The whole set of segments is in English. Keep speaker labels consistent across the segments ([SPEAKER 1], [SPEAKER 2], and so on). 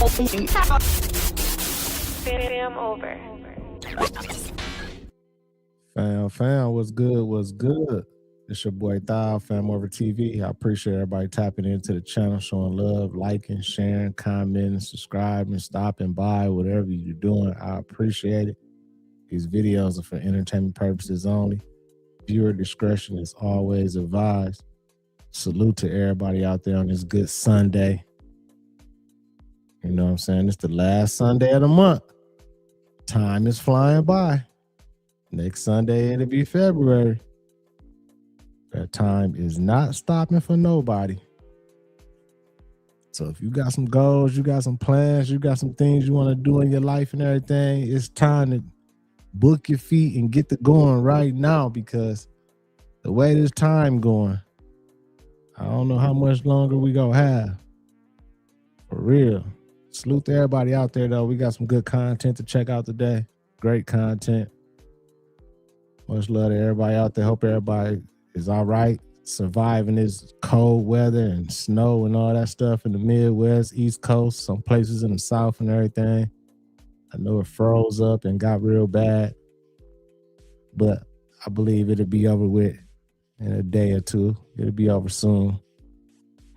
[SPEAKER 1] FamOver.
[SPEAKER 2] Fam, what's good? What's good? It's your boy Thou, FamOver TV. I appreciate everybody tapping into the channel, showing love, liking, sharing, commenting, subscribing, stopping by, whatever you're doing. I appreciate it. These videos are for entertainment purposes only. Viewer discretion is always advised. Salute to everybody out there on this good Sunday. You know what I'm saying? It's the last Sunday of the month. Time is flying by. Next Sunday, it'll be February. That time is not stopping for nobody. So if you got some goals, you got some plans, you got some things you want to do in your life and everything, it's time to book your feet and get to going right now, because the way this time going, I don't know how much longer we gonna have. For real. Salute to everybody out there, though. We got some good content to check out today. Great content. Much love to everybody out there. Hope everybody is all right, surviving this cold weather and snow and all that stuff in the Midwest, East Coast, some places in the South and everything. I know it froze up and got real bad, but I believe it'll be over with in a day or two. It'll be over soon.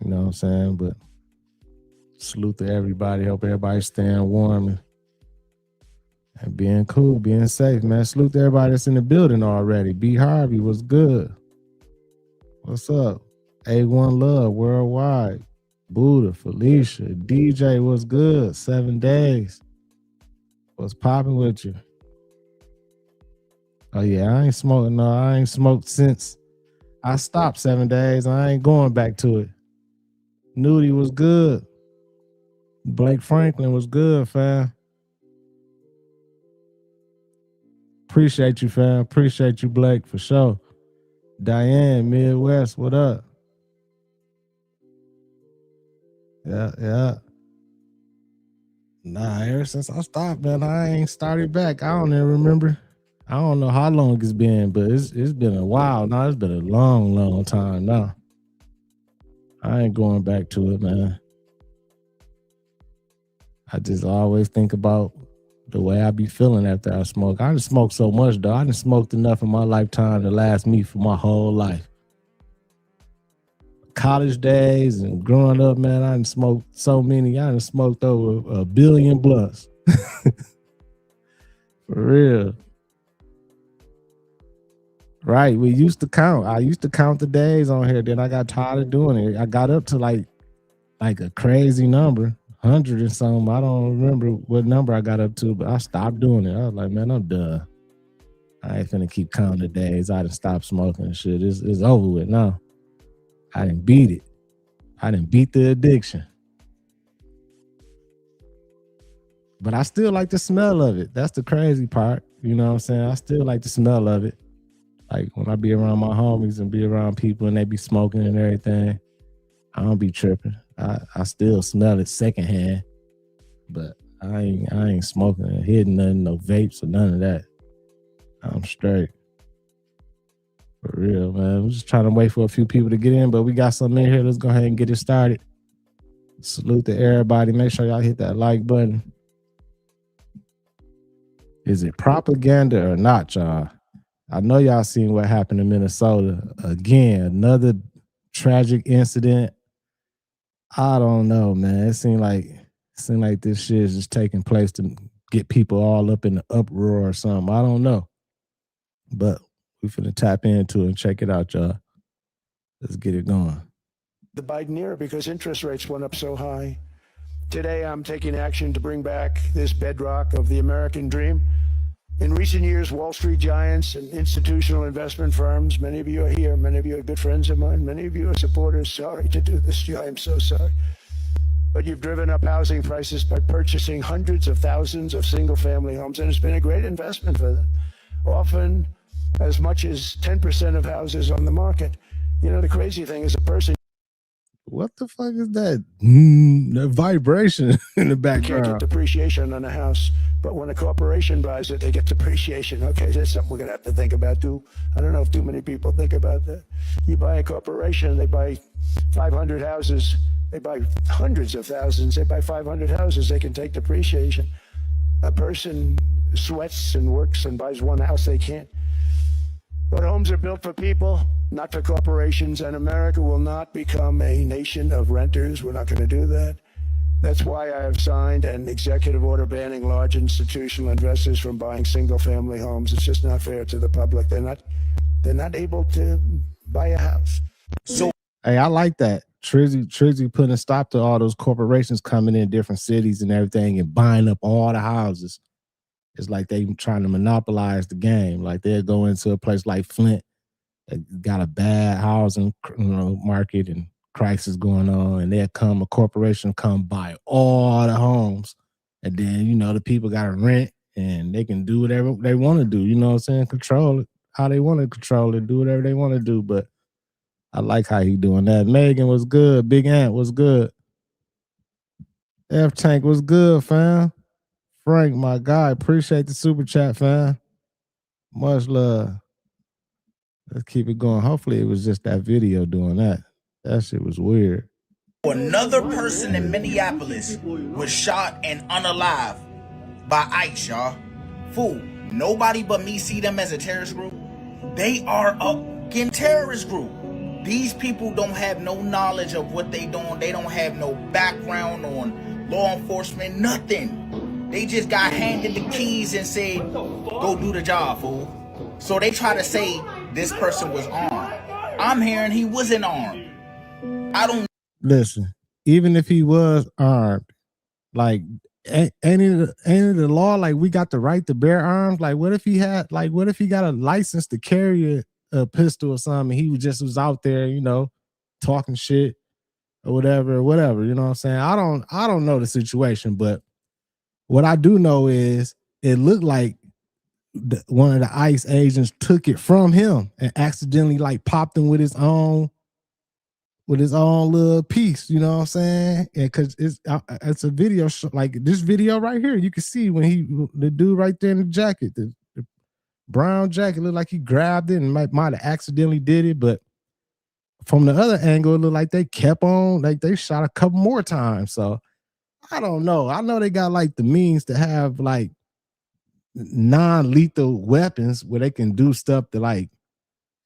[SPEAKER 2] You know what I'm saying? But salute to everybody. Hope everybody's staying warm and being cool, being safe, man. Salute to everybody that's in the building already. B. Harvey, what's good? What's up? A1 Love Worldwide. Buddha, Felicia, DJ, what's good? 7 days. What's popping with you? Oh yeah, I ain't smoking. No, I ain't smoked since I stopped 7 days. I ain't going back to it. Nudie was good. Blake Franklin was good, fam. Appreciate you, fam. Appreciate you, Blake, for sure. Diane, Midwest, what up? Yeah. Nah, ever since I stopped, man, I ain't started back. I don't even remember. I don't know how long it's been, but it's been a while now. It's been a long time now. I ain't going back to it, man. I just always think about the way I be feeling after I smoke. I done smoked so much, though. I done smoked enough in my lifetime to last me for my whole life. College days and growing up, man, I done smoked so many. I done smoked over 1 billion blunts. For real. Right, we used to count. I used to count the days on here. Then I got tired of doing it. I got up to like a crazy number. 100 and something. I don't remember what number I got up to, but I stopped doing it. I was like, man, I'm done. I ain't finna keep counting the days. I done stopped smoking and shit. It's over with now. I done beat it. I done beat the addiction. But I still like the smell of it. That's the crazy part. You know what I'm saying? I still like the smell of it. Like when I be around my homies and be around people and they be smoking and everything, I don't be tripping. I still smell it secondhand, but I ain't smoking and hitting nothing, no vapes or none of that. I'm straight. For real, man. We're just trying to wait for a few people to get in, but we got something in here. Let's go ahead and get it started. Salute to everybody. Make sure y'all hit that like button. Is it propaganda or not, y'all? I know y'all seen what happened in Minnesota. Again, another tragic incident. I don't know, man. It seemed like this shit is just taking place to get people all up in the uproar or something. I don't know. But we finna tap into it and check it out, y'all. Let's get it going.
[SPEAKER 3] The Biden era, because interest rates went up so high. Today, I'm taking action to bring back this bedrock of the American dream. In recent years, Wall Street giants and institutional investment firms, many of you are here, many of you are good friends of mine, many of you are supporters. Sorry to do this to you, I am so sorry. But you've driven up housing prices by purchasing hundreds of thousands of single-family homes, and it's been a great investment for them. Often as much as 10% of houses on the market. You know, the crazy thing is a person...
[SPEAKER 2] What the fuck is that? That vibration in the background.
[SPEAKER 3] Can't get depreciation on a house, but when a corporation buys it, they get depreciation. Okay, that's something we're gonna have to think about too. I don't know if too many people think about that. You buy a corporation, they buy 500 houses, They buy hundreds of thousands. They buy 500 houses. They can take depreciation. A person sweats and works and buys one house, they can't. But homes are built for people, not for corporations, and America will not become a nation of renters. We're not going to do that. That's why I have signed an executive order banning large institutional investors from buying single-family homes. It's just not fair to the public. They're not able to buy a house.
[SPEAKER 2] So, hey, I like that. Trizzy putting a stop to all those corporations coming in different cities and everything and buying up all the houses. It's like they trying to monopolize the game. Like they'll go into a place like Flint that got a bad housing market and crisis going on, and a corporation come buy all the homes, and then the people got to rent, and they can do whatever they want to do. You know what I'm saying? Control it how they want to control it, do whatever they want to do. But I like how he doing that. Megan was good. Big Ant was good. F Tank was good, fam. Frank, my guy, appreciate the super chat, fam. Much love. Let's keep it going. Hopefully it was just that video doing that. That shit was weird.
[SPEAKER 1] Another person in Minneapolis was shot and unalive by ICE, y'all. Fool, nobody but me see them as a terrorist group. They are a fucking terrorist group. These people don't have no knowledge of what they doing. They don't have no background on law enforcement, nothing. They just got handed the keys and said, go do the job, fool. So they try to say this person was armed. I'm hearing he wasn't armed. I don't
[SPEAKER 2] listen. Even if he was armed, like ain't it the law? Like we got the right to bear arms. Like what if he got a license to carry a pistol or something? He was out there, talking shit or whatever. You know what I'm saying? I don't know the situation, but what I do know is it looked like one of the ICE agents took it from him and accidentally popped him with his own little piece, you know what I'm saying? And because it's a video, like this video right here, you can see when the dude right there in the jacket, the brown jacket, looked like he grabbed it and might have accidentally did it, but from the other angle, it looked like they kept on, like they shot a couple more times. So I don't know. I know they got the means to have non-lethal weapons where they can do stuff to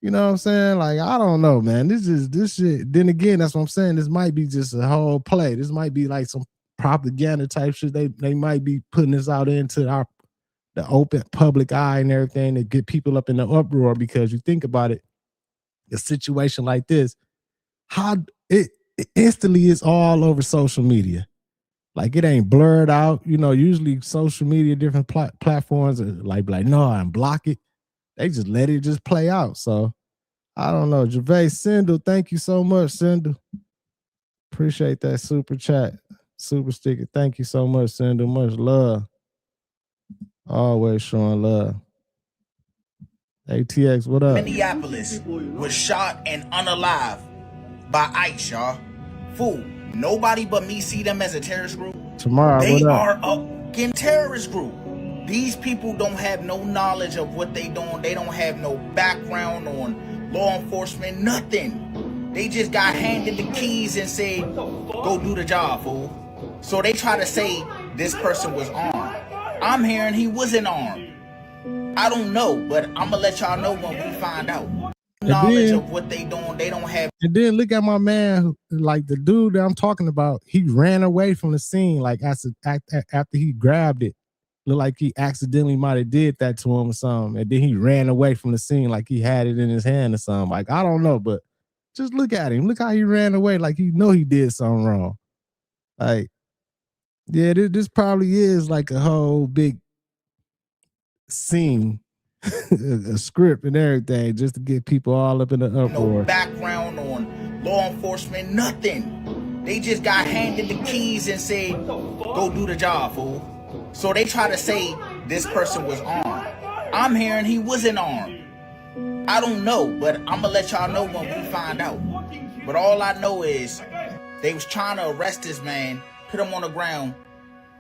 [SPEAKER 2] you know what I'm saying? I don't know, man. This shit. Then again, that's what I'm saying. This might be just a whole play. This might be some propaganda type shit. They might be putting this out into the open public eye and everything to get people up in the uproar, because you think about it, a situation like this, how it instantly is all over social media. It ain't blurred out. Usually social media, different platforms are like no, and block it. They just let it just play out. So I don't know. Gervais Sindel, thank you so much, Sindel. Appreciate that super chat, super sticker. Thank you so much, Sindel. Much love. Always showing love. ATX, what up?
[SPEAKER 1] Minneapolis was shot and unalive by ICE, y'all. Fool, nobody but me see them as a terrorist group.
[SPEAKER 2] Tomorrow,
[SPEAKER 1] they
[SPEAKER 2] what up?
[SPEAKER 1] are a fucking terrorist group. These people don't have no knowledge of what they doing. They don't have no background on law enforcement, nothing. They just got handed the keys and said, go do the job, fool. So they try to say this person was armed. I'm hearing he wasn't armed. I don't know, but I'm gonna let y'all know when we find out. Knowledge of what they doing, they don't have.
[SPEAKER 2] And then look at my man, the dude that I'm talking about, he ran away from the scene after he grabbed it. Looked like he accidentally might have did that to him or something, and then he ran away from the scene like he had it in his hand or something. I don't know, but just look at him. Look how he ran away, like he know he did something wrong. Yeah, this probably is a whole big scene, a script and everything, just to get people all up in the uproar.
[SPEAKER 1] No background on law enforcement, nothing. They just got handed the keys and said, go do the job, fool. So they try to say this person was armed. I'm hearing he wasn't armed. I don't know, but I'm gonna let y'all know when we find out. But all I know is they was trying to arrest this man, put him on the ground.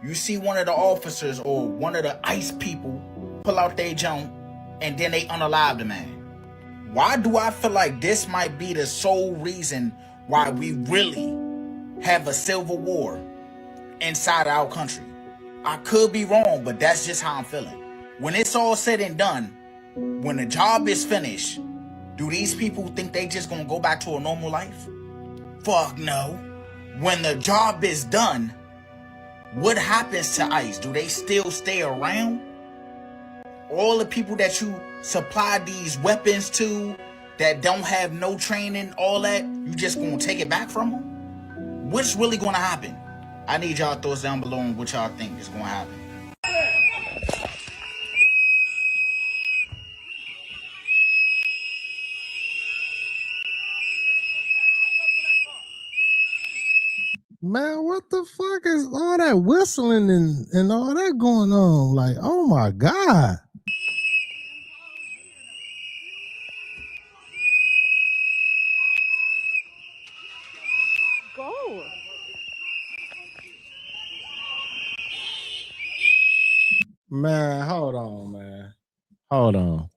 [SPEAKER 1] You see one of the officers or one of the ICE people pull out their junk, and then they unalive the man. Why do I feel like this might be the sole reason why we really have a civil war inside our country. I could be wrong, but that's just how I'm feeling. When it's all said and done, when the job is finished, do these people think they just gonna go back to a normal life? Fuck no. When the job is done, what happens to ICE? Do they still stay around? All the people that you supply these weapons to that don't have no training, all that, you just gonna take it back from them? What's really gonna happen? I need y'all thoughts down below on what y'all think is gonna happen.
[SPEAKER 2] Man, what the fuck is all that whistling and all that going on? Like, oh my God.
[SPEAKER 4] Go.
[SPEAKER 2] Man, hold on, man. Hold on.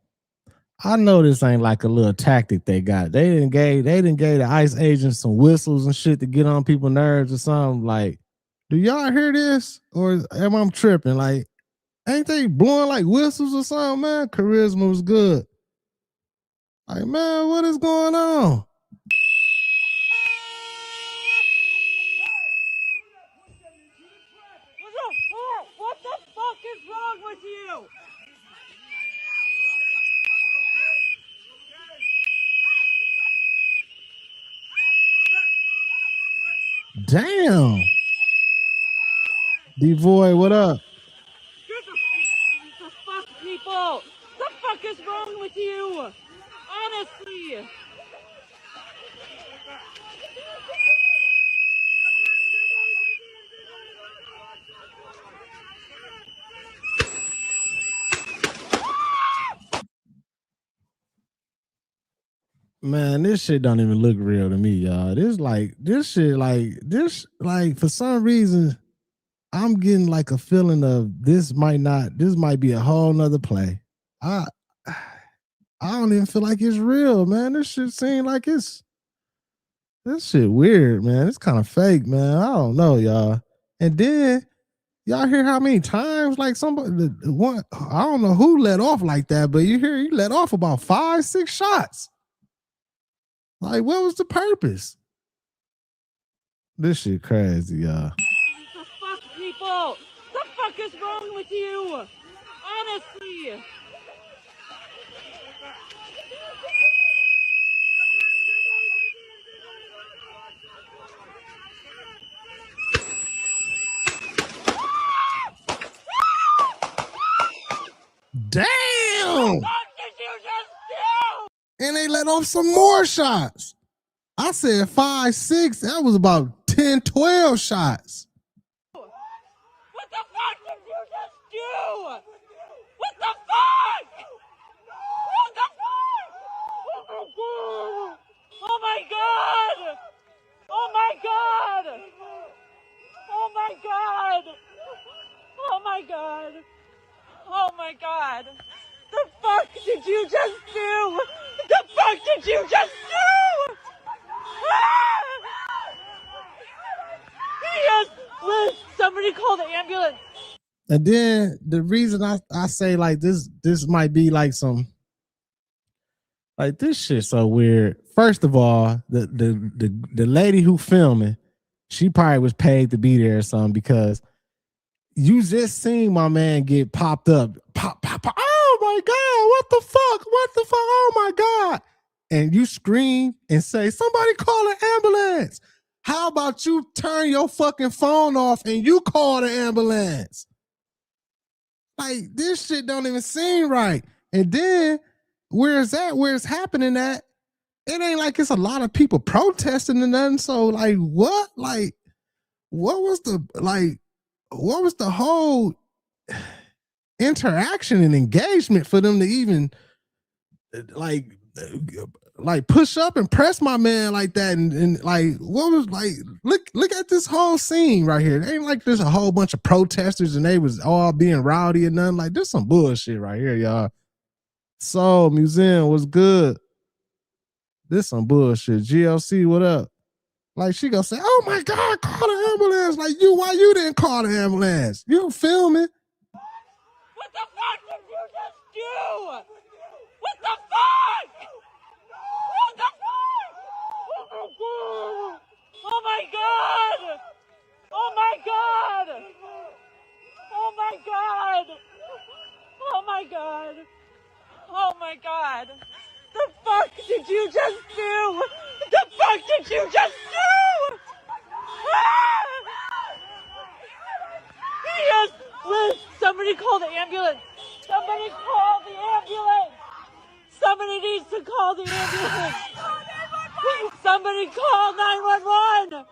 [SPEAKER 2] I know this ain't like a little tactic they got. They didn't gave the ICE agents some whistles and shit to get on people's nerves or something. Like, do y'all hear this? Or am I tripping? Like, ain't they blowing like whistles or something, man? Charisma was good. Like, man, what is going on?
[SPEAKER 4] What the fuck is wrong with you?
[SPEAKER 2] Damn. D-Boy, what up?
[SPEAKER 4] The fuck, people? The fuck is wrong with you? Honestly.
[SPEAKER 2] Man, this shit don't even look real to me, y'all. This for some reason, I'm getting like a feeling of this might be a whole nother play. I don't even feel like it's real, man. This shit seem like this shit weird, man. It's kind of fake, man. I don't know, y'all. And then y'all hear how many times like somebody one, I don't know who let off like that, but you hear he let off about 5-6 shots. Like, what was the purpose? This shit crazy, y'all.
[SPEAKER 4] The fuck, people? The fuck is wrong with you? Honestly.
[SPEAKER 2] Damn!
[SPEAKER 4] What did you just do?
[SPEAKER 2] And they let off some more shots. I said 5-6. That was about 10-12 shots.
[SPEAKER 4] What the fuck did you just do? What the fuck? What the fuck? Oh my god! Oh my god! Oh my god! Oh my god! Oh my god! The fuck did you just do? The fuck did you just do? Yes, Liz, somebody call the ambulance.
[SPEAKER 2] And then the reason I say like this might be like some like this shit so weird. First of all, the lady who filming, she probably was paid to be there or something because you just seen my man get popped up. Pop. Oh my God, what the fuck? What the fuck? Oh my God. And you scream and say, somebody call an ambulance. How about you turn your fucking phone off and you call the ambulance? Like, this shit don't even seem right. And then where it's happening at, it ain't like it's a lot of people protesting and nothing. So like what? Like, what was the whole interaction and engagement for them to even like push up and press my man like that and like what was like look at this whole scene right here. It ain't like there's a whole bunch of protesters and they was all being rowdy and nothing. Like, there's some bullshit right here, y'all. So Museum was good. This some bullshit. GLC, what up? Like she gonna say, "Oh my God, call the ambulance!" Like why you didn't call the ambulance? You filming?
[SPEAKER 4] What the fuck did you just do? What the fuck? What the fuck? Oh my god! Oh my god! Oh my god! Oh my god! Oh my god! The fuck did you just do? The fuck did you just do? Ah! Yes! Liz, somebody call the ambulance! Somebody call the ambulance! Somebody needs to call the ambulance! Somebody call 911!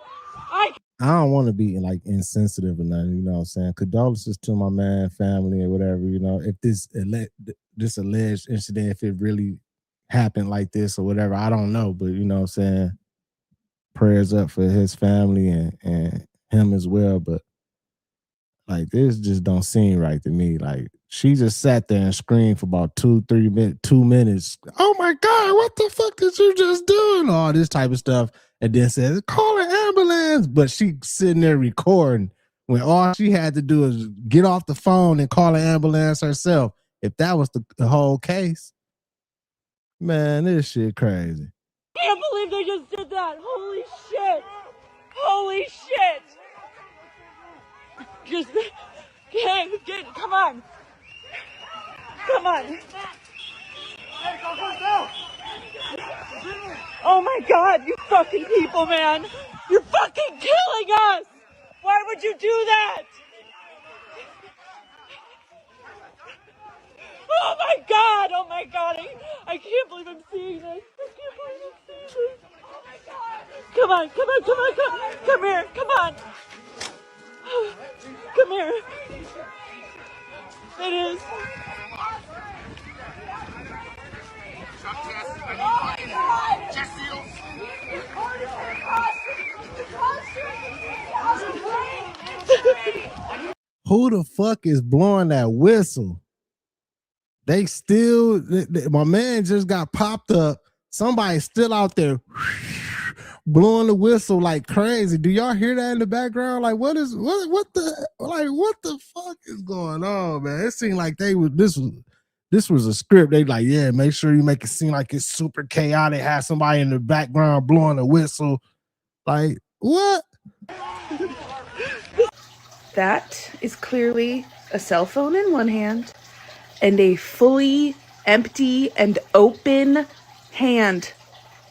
[SPEAKER 2] I don't want to be like insensitive or nothing, you know what I'm saying? Condolences to my man, family, or whatever, you know. If this alleged incident, if it really happened like this or whatever, I don't know, but you know what I'm saying? Prayers up for his family and him as well. But like this just don't seem right to me. Like she just sat there and screamed for about 2 minutes. Oh my God, what the fuck did you just do? And all this type of stuff. And then says, call an ambulance. But she sitting there recording when all she had to do is get off the phone and call an ambulance herself. If that was the whole case, man, this shit crazy.
[SPEAKER 4] I can't believe they just did that. Holy shit. Holy shit. Just get come on. Come on. Oh my god, you fucking people, man. You're fucking killing us. Why would you do that? Oh my god, oh my god. I can't believe I'm seeing this. I can't believe I'm seeing this. Oh my god. Come on, come on, come on, come on. Come here, come on. Come here. It is.
[SPEAKER 2] Who the fuck is blowing that whistle? They still, my man just got popped up. Somebody's still out there blowing the whistle like crazy. Do y'all hear that in the background? Like, what the fuck is going on, man? It seemed like this was a script. They like, yeah, make sure you make it seem like it's super chaotic. Have somebody in the background blowing a whistle. Like, what?
[SPEAKER 5] That is clearly a cell phone in one hand and a fully empty and open hand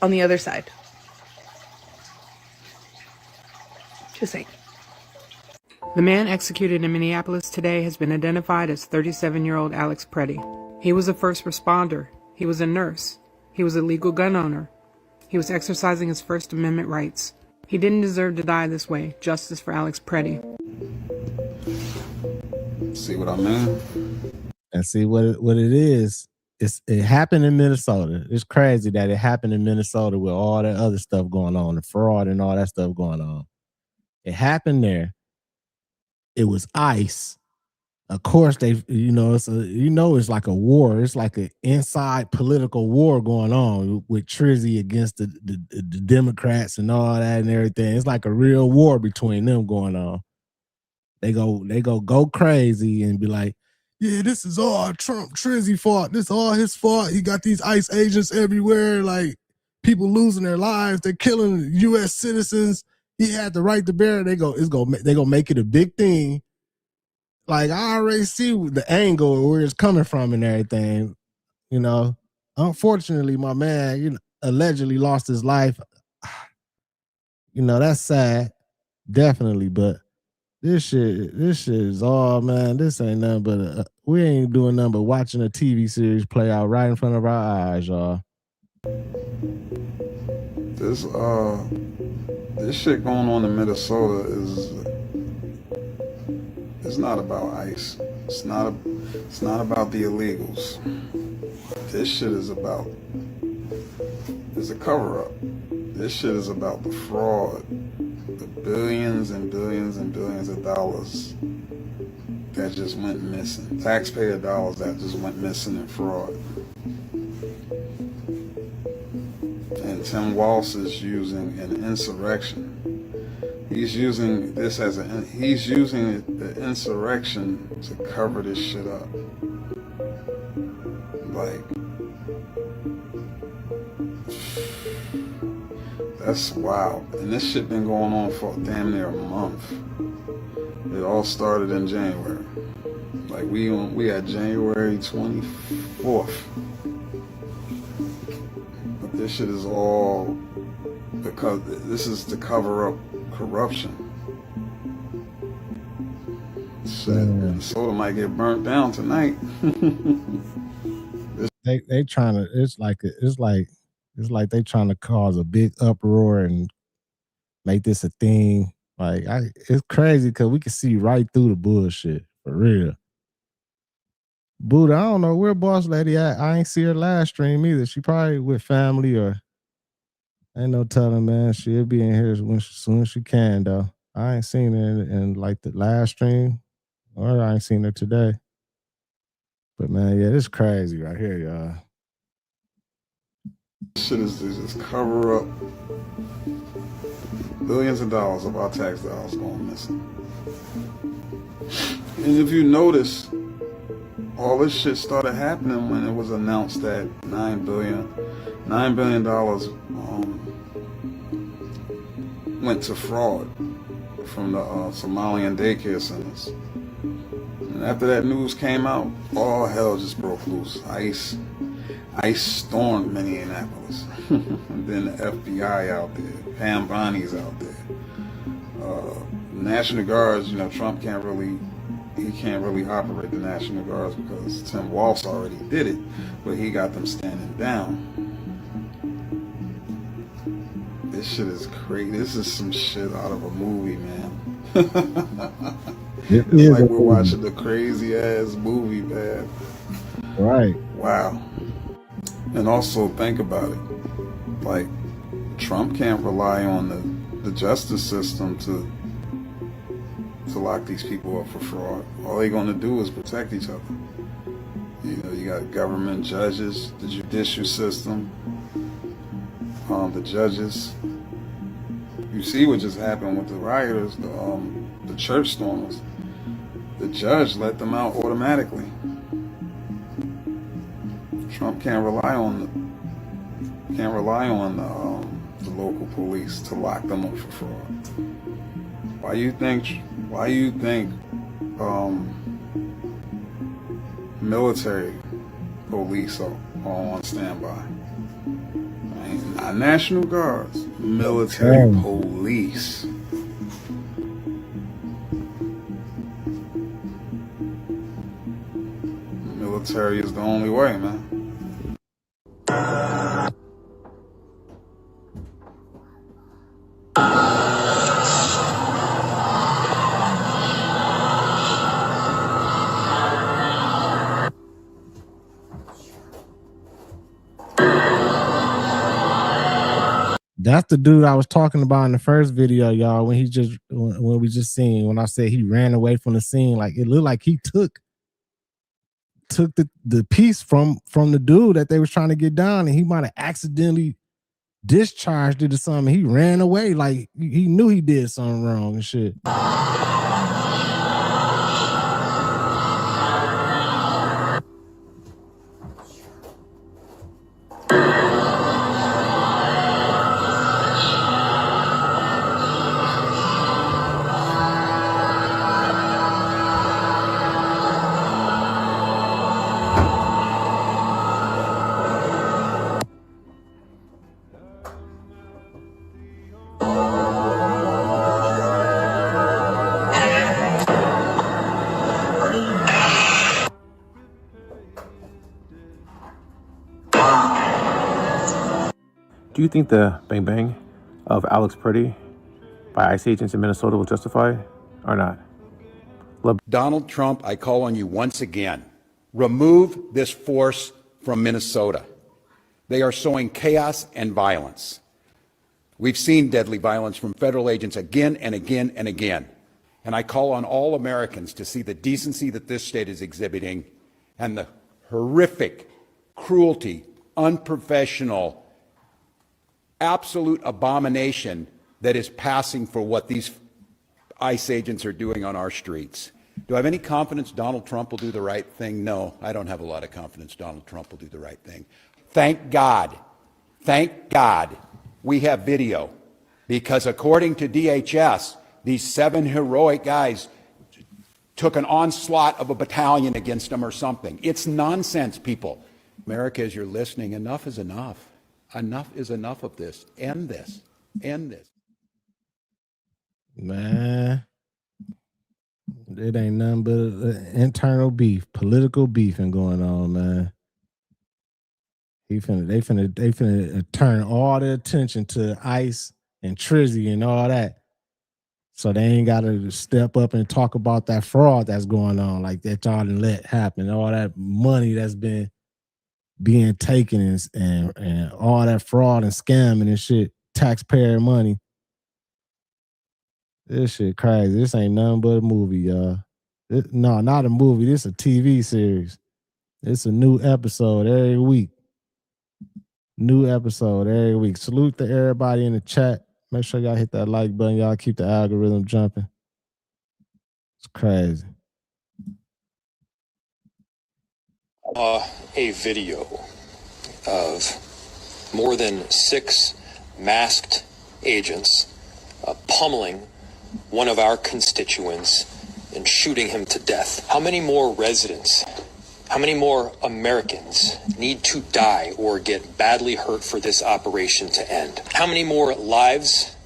[SPEAKER 5] on the other side. Just saying.
[SPEAKER 6] The man executed in Minneapolis today has been identified as 37-year-old Alex Preddy. He was a first responder. He was a nurse. He was a legal gun owner. He was exercising his First Amendment rights. He didn't deserve to die this way. Justice for Alex Preddy.
[SPEAKER 7] See what I mean?
[SPEAKER 2] And see what it is. It happened in Minnesota. It's crazy that it happened in Minnesota with all that other stuff going on, the fraud and all that stuff going on. It happened there. It was ICE. Of course, it's like a war. It's like an inside political war going on with Trizzy against the Democrats and all that and everything. It's like a real war between them going on. They go crazy and be like, yeah, this is all Trump Trizzy fault. This is all his fault. He got these ICE agents everywhere, like people losing their lives. They're killing U.S. citizens. He had the right to bear. They gonna make it a big thing. Like I already see the angle where it's coming from and everything. You know, unfortunately, my man, allegedly lost his life. You know, that's sad, definitely. But this shit is all, man. This ain't nothing but we ain't doing nothing but watching a TV series play out right in front of our eyes, y'all.
[SPEAKER 7] This shit going on in Minnesota is not about ICE. It's not about the illegals. This shit is it's a cover-up. This shit is about the fraud, the billions and billions and billions of dollars that just went missing. Taxpayer dollars that just went missing in fraud. And and Tim Walsh is using an insurrection. He's using this as he's using the insurrection to cover this shit up. Like, that's wild. And this shit been going on for damn near a month. It all started in January. Like we had January 24th. But this shit is all because this is to cover up corruption. Shit, Minnesota might get burnt down tonight.
[SPEAKER 2] They trying to. It's like they trying to cause a big uproar and make this a thing. Like it's crazy because we can see right through the bullshit for real. Buddha, I don't know where boss lady at. I ain't see her last stream either. She probably with family or ain't no telling, man. She'll be in here as soon as she can, though. I ain't seen her in like the last stream, or I ain't seen her today. But man, yeah, this crazy right here, y'all.
[SPEAKER 7] Shit is to just cover up billions of dollars of our tax dollars going missing. And if you notice, all this shit started happening when it was announced that $9 billion went to fraud from the Somalian daycare centers. And after that news came out, all hell just broke loose. ICE stormed Minneapolis. And then the FBI out there, Pam Bonnie's out there. National Guards, you know, Trump can't really operate the National Guards because Tim Walsh already did it, but he got them standing down. This shit is crazy. This is some shit out of a movie, man. It's like we're watching the crazy ass movie, man.
[SPEAKER 2] Right.
[SPEAKER 7] Wow. And also think about it. Like, Trump can't rely on the justice system to lock these people up for fraud. All they're gonna do is protect each other. You know, you got government judges, the judicial system, the judges. You see what just happened with the rioters, the church stormers. The judge let them out automatically. Trump can't rely on the local police to lock them up for fraud. Why you think military police are on standby? Not National Guards, military police. Military is the only way, man.
[SPEAKER 2] That's the dude I was talking about in the first video, y'all. When we just seen, when I said he ran away from the scene, like it looked like he took the piece from the dude that they was trying to get down, and he might have accidentally discharged it or something. He ran away, like he knew he did something wrong and shit.
[SPEAKER 8] Do you think the bang bang of Alex Pretty by ICE agents in Minnesota was justified or not?
[SPEAKER 9] Donald Trump, I call on you once again. Remove this force from Minnesota. They are sowing chaos and violence. We've seen deadly violence from federal agents again and again and again. And I call on all Americans to see the decency that this state is exhibiting and the horrific cruelty, unprofessional absolute abomination that is passing for what these ICE agents are doing on our streets. Do I have any confidence Donald Trump will do the right thing? No, I don't have a lot of confidence Donald Trump will do the right thing. Thank God we have video, because according to DHS, these 7 heroic guys took an onslaught of a battalion against them or something. It's nonsense, people. America, as you're listening, enough is enough. Enough is enough of this. End this. End this.
[SPEAKER 2] Man, it ain't nothing but internal beef, political beefing going on, man. They finna turn all the attention to ICE and Trizzy and all that. So they ain't got to step up and talk about that fraud that's going on, like that y'all didn't let happen. All that money that's been being taken and all that fraud and scamming and shit, taxpayer money. This shit crazy. This ain't nothing but a movie, y'all. No, not a movie. This a TV series. It's a new episode every week. New episode every week. Salute to everybody in the chat. Make sure y'all hit that like button. Y'all keep the algorithm jumping. It's crazy.
[SPEAKER 10] A video of more than 6 masked agents pummeling one of our constituents and shooting him to death. How many more residents, how many more Americans need to die or get badly hurt for this operation to end? How many more lives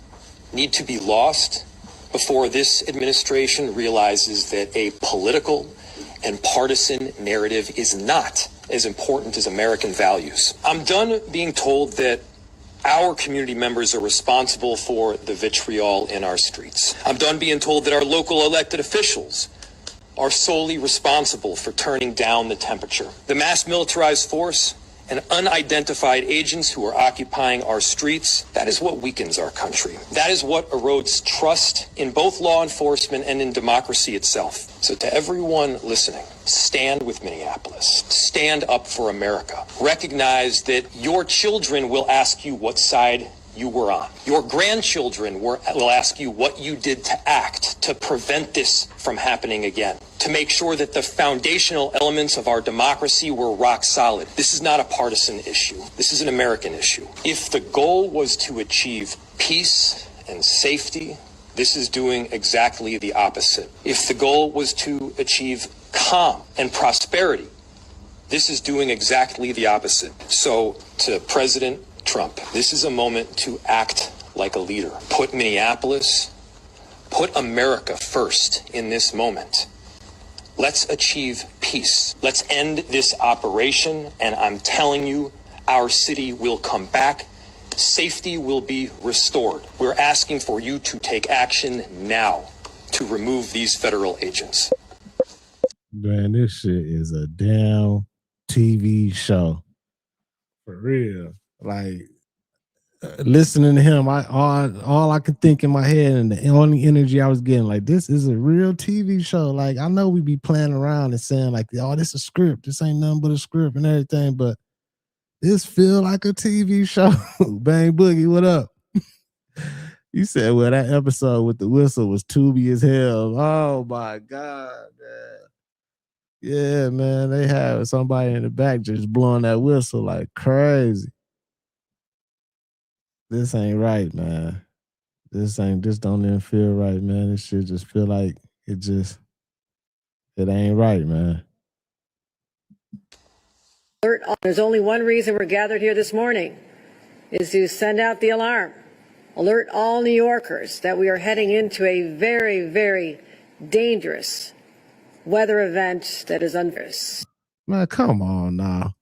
[SPEAKER 10] need to be lost before this administration realizes that a political and partisan narrative is not as important as American values? I'm done being told that our community members are responsible for the vitriol in our streets. I'm done being told that our local elected officials are solely responsible for turning down the temperature. The mass militarized force and unidentified agents who are occupying our streets, that is what weakens our country. That is what erodes trust in both law enforcement and in democracy itself. So to everyone listening, stand with Minneapolis. Stand up for America. Recognize that your children will ask you what side you were on. Your grandchildren will ask you what you did to act to prevent this from happening again, to make sure that the foundational elements of our democracy were rock solid. This is not a partisan issue. This is an American issue. If the goal was to achieve peace and safety, this is doing exactly the opposite. If the goal was to achieve calm and prosperity, this is doing exactly the opposite. So to President Trump, this is a moment to act like a leader. Put Minneapolis, put America first in this moment. Let's achieve peace. Let's end this operation, and I'm telling you, our city will come back. Safety will be restored. We're asking for you to take action now to remove these federal agents.
[SPEAKER 2] Man, this shit is a damn TV show. For real. Like, listening to him, all I could think in my head and the only energy I was getting, like, this is a real TV show. Like, I know we be playing around and saying, like, oh, this is a script. This ain't nothing but a script and everything, but this feel like a TV show. Bang Boogie, what up? You said, well, that episode with the whistle was Tubi as hell. Oh, my God, man. Yeah, man, they have somebody in the back just blowing that whistle like crazy. This ain't right, man. This don't even feel right, man. This shit just feel like it ain't right, man.
[SPEAKER 11] There's only one reason we're gathered here this morning, is to send out the alarm. Alert all New Yorkers that we are heading into a very, very dangerous weather event that is unfair.
[SPEAKER 2] Man, come on now.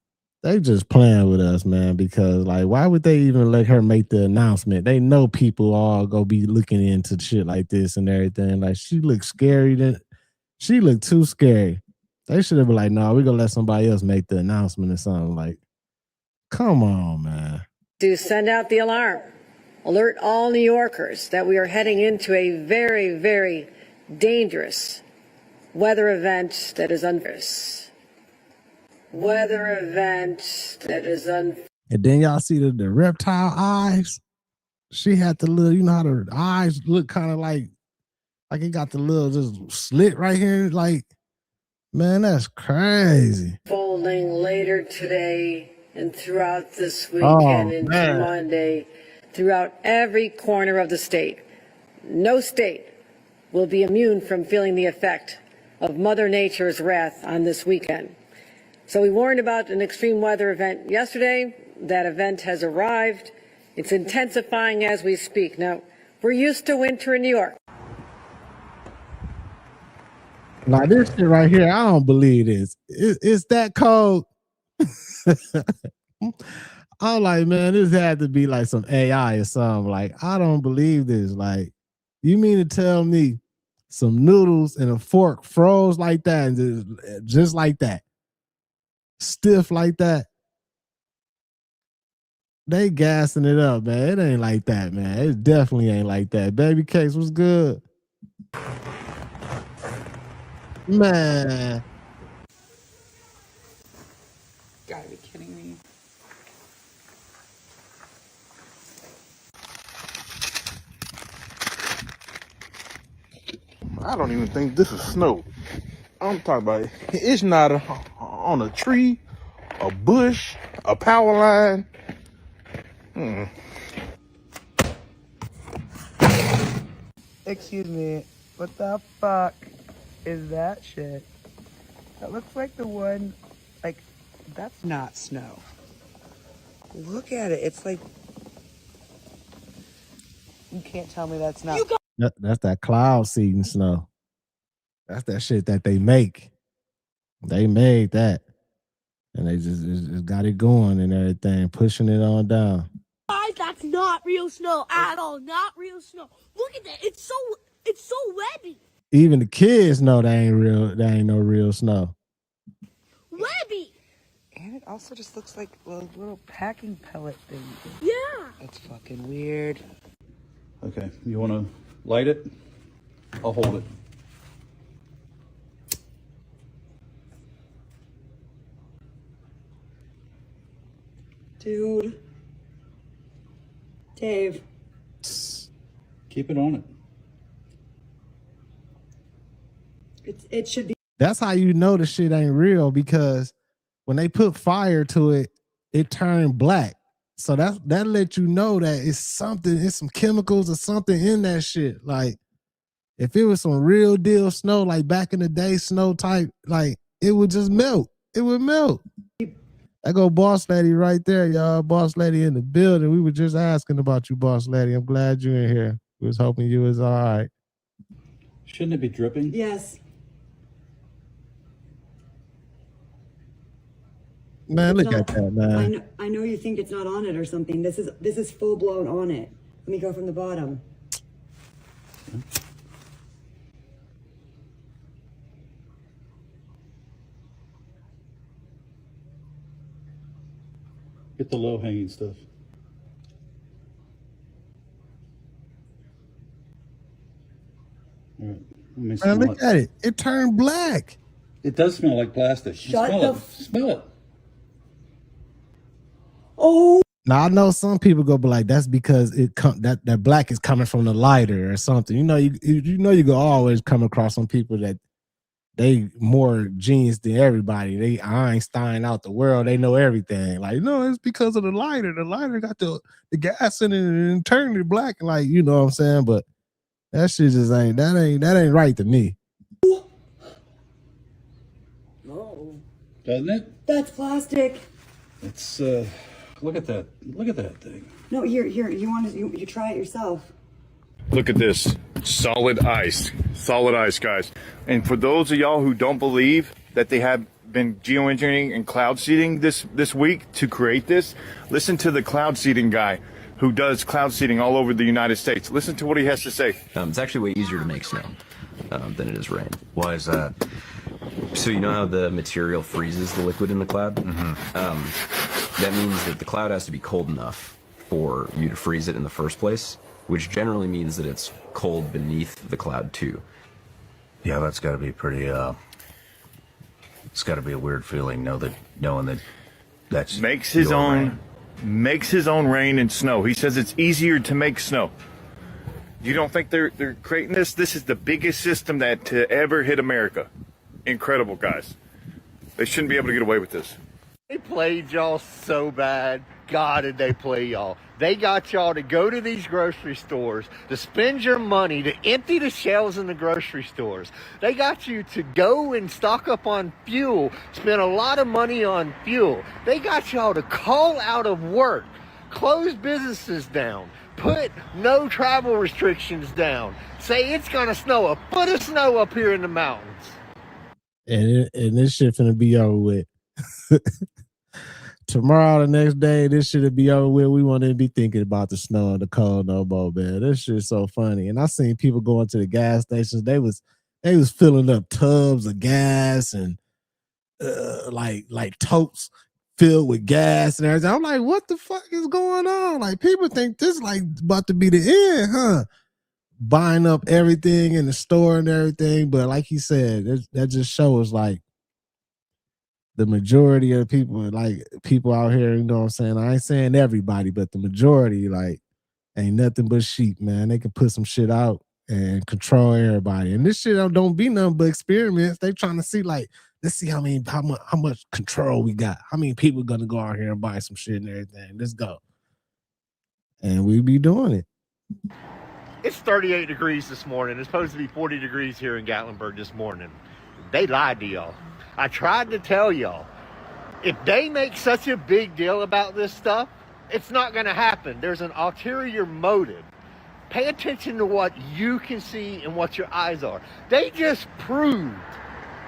[SPEAKER 2] They just playing with us, man, because, like, why would they even let her make the announcement? They know people all go be looking into shit like this and everything. Like, she looked scary. She looked too scary. They should have been like, no, we're going to let somebody else make the announcement or something. Like, come on, man.
[SPEAKER 11] To send out the alarm. Alert all New Yorkers that we are heading into a very, very dangerous weather event that is unfair. Weather event that is unfair.
[SPEAKER 2] And then y'all see the reptile eyes. She had the little, you know how the eyes look kind of like it got the little just slit right here. Like, man, that's crazy.
[SPEAKER 11] Folding later today and throughout this weekend into Monday, throughout every corner of the state. No state will be immune from feeling the effect of Mother Nature's wrath on this weekend. So we warned about an extreme weather event yesterday. That event has arrived. It's intensifying as we speak. Now, we're used to winter in New York.
[SPEAKER 2] Now, this shit right here, I don't believe this. It's that cold. I'm like, man, this had to be like some AI or something. Like, I don't believe this. Like, you mean to tell me some noodles and a fork froze like that and just like that? Stiff like that? They gassing it up, man. It ain't like that, man. It definitely ain't like that. Baby Cakes, what's good? Man.
[SPEAKER 6] Gotta be kidding me.
[SPEAKER 12] I don't even think this is snow. I'm talking about it's not on a tree, a bush, a power line.
[SPEAKER 6] Excuse me, what the fuck is that shit? That looks like the one, like, that's not snow. Look at it, it's like, you can't tell me that's not.
[SPEAKER 2] That's that cloud seeding snow. That's that shit that they make. They made that. And they just got it going and everything, pushing it on down.
[SPEAKER 4] Guys, that's not real snow at all. Not real snow. Look at that. It's so webby.
[SPEAKER 2] Even the kids know that ain't real. That ain't no real snow.
[SPEAKER 4] Webby.
[SPEAKER 6] And it also just looks like a little packing pellet thing.
[SPEAKER 4] Yeah.
[SPEAKER 6] That's fucking weird.
[SPEAKER 13] Okay, you want to light it? I'll hold it.
[SPEAKER 14] Dude. Dave.
[SPEAKER 13] Keep it on it.
[SPEAKER 14] It should be.
[SPEAKER 2] That's how you know the shit ain't real, because when they put fire to it, it turned black. So that let you know that it's something, it's some chemicals or something in that shit. Like, if it was some real deal snow, like back in the day, snow type, like, it would just melt. It would melt. I go Boss Lady right there, y'all. Boss Lady in the building. We were just asking about you, Boss Lady. I'm glad you're in here. We was hoping you was all right.
[SPEAKER 13] Shouldn't it be dripping?
[SPEAKER 14] Yes.
[SPEAKER 2] Man, look at that, man.
[SPEAKER 14] I know you think it's not on it or something. This is full blown on it. Let me go from the bottom.
[SPEAKER 13] Get the low hanging stuff. All right. Let me smell
[SPEAKER 2] Man, look at it. It turned black.
[SPEAKER 13] It does smell like plastic. Smell it.
[SPEAKER 14] Oh.
[SPEAKER 2] Now I know some people go, but like, that's because that black is coming from the lighter or something. You know, you know you go always come across some people that they more genius than everybody. They Einstein out the world. They know everything. Like, no, it's because of the lighter. The lighter got the gas in it and turned it black. Like, you know what I'm saying? But that shit just ain't right to me.
[SPEAKER 14] Oh.
[SPEAKER 13] Doesn't it?
[SPEAKER 14] That's plastic.
[SPEAKER 13] It's look at that. Look at that thing.
[SPEAKER 14] No, here. You try it yourself.
[SPEAKER 15] Look at this. Solid ice, guys. And for those of y'all who don't believe that they have been geoengineering and cloud seeding this week to create this, listen to the cloud seeding guy who does cloud seeding all over the United States. Listen to what he has to say.
[SPEAKER 16] It's actually way easier to make snow than it is rain. Why is that? So you know how the material freezes the liquid in the cloud? That means that the cloud has to be cold enough for you to freeze it in the first place, which generally means that it's cold beneath the cloud too.
[SPEAKER 17] Yeah, that's got to be pretty. It's got to be a weird feeling, knowing that that's
[SPEAKER 15] makes his own makes his own rain and snow. He says it's easier to make snow. You don't think they're creating this? This is the biggest system that to ever hit America. Incredible, guys. They shouldn't be able to get away with this.
[SPEAKER 18] They played y'all so bad. God, did they play y'all. They got y'all to go to these grocery stores, to spend your money, to empty the shelves in the grocery stores. They got you to go and stock up on fuel, spend a lot of money on fuel. They got y'all to call out of work, close businesses down, put no travel restrictions down, say it's going to snow, a foot of snow up here in the mountains.
[SPEAKER 2] And this shit finna be over with. Tomorrow, the next day, this shit be over with. We won't even be thinking about the snow and the cold no more, man. This shit's so funny. And I seen people going to the gas stations. They was filling up tubs of gas and like totes filled with gas and everything. I'm like, what the fuck is going on? Like, people think this like about to be the end, huh? Buying up everything in the store and everything. But like he said, that just shows like the majority of people out here, you know what I'm saying? I ain't saying everybody, but the majority, like, ain't nothing but sheep, man. They can put some shit out and control everybody. And this shit don't be nothing but experiments. They trying to see, like, let's see how much control we got. How many people gonna go out here and buy some shit and everything? Let's go. And we be doing it.
[SPEAKER 18] It's 38 degrees this morning. It's supposed to be 40 degrees here in Gatlinburg this morning. They lied to y'all. I tried to tell y'all, if they make such a big deal about this stuff, it's not going to happen. There's an ulterior motive. Pay attention to what you can see and what your eyes are. They just proved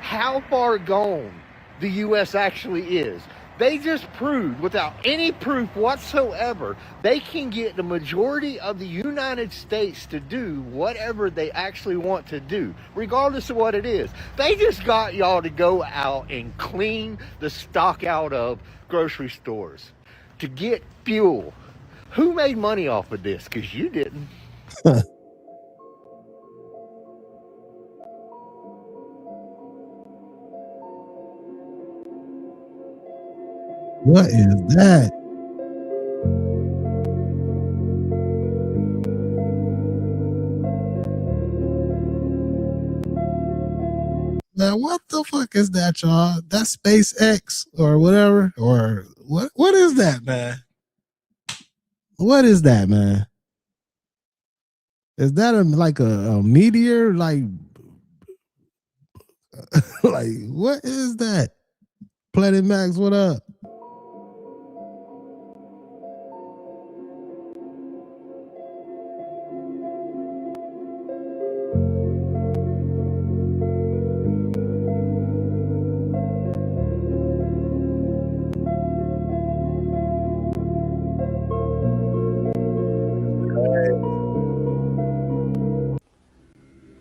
[SPEAKER 18] how far gone the U.S. actually is. They just proved, without any proof whatsoever, they can get the majority of the United States to do whatever they actually want to do, regardless of what it is. They just got y'all to go out and clean the stock out of grocery stores to get fuel. Who made money off of this? Because you didn't.
[SPEAKER 2] What is that? Now, what the fuck is that, y'all? That's SpaceX or whatever? Or what is that, man? What is that, man? Is that like a meteor? Like what is that? Planet Max, what up?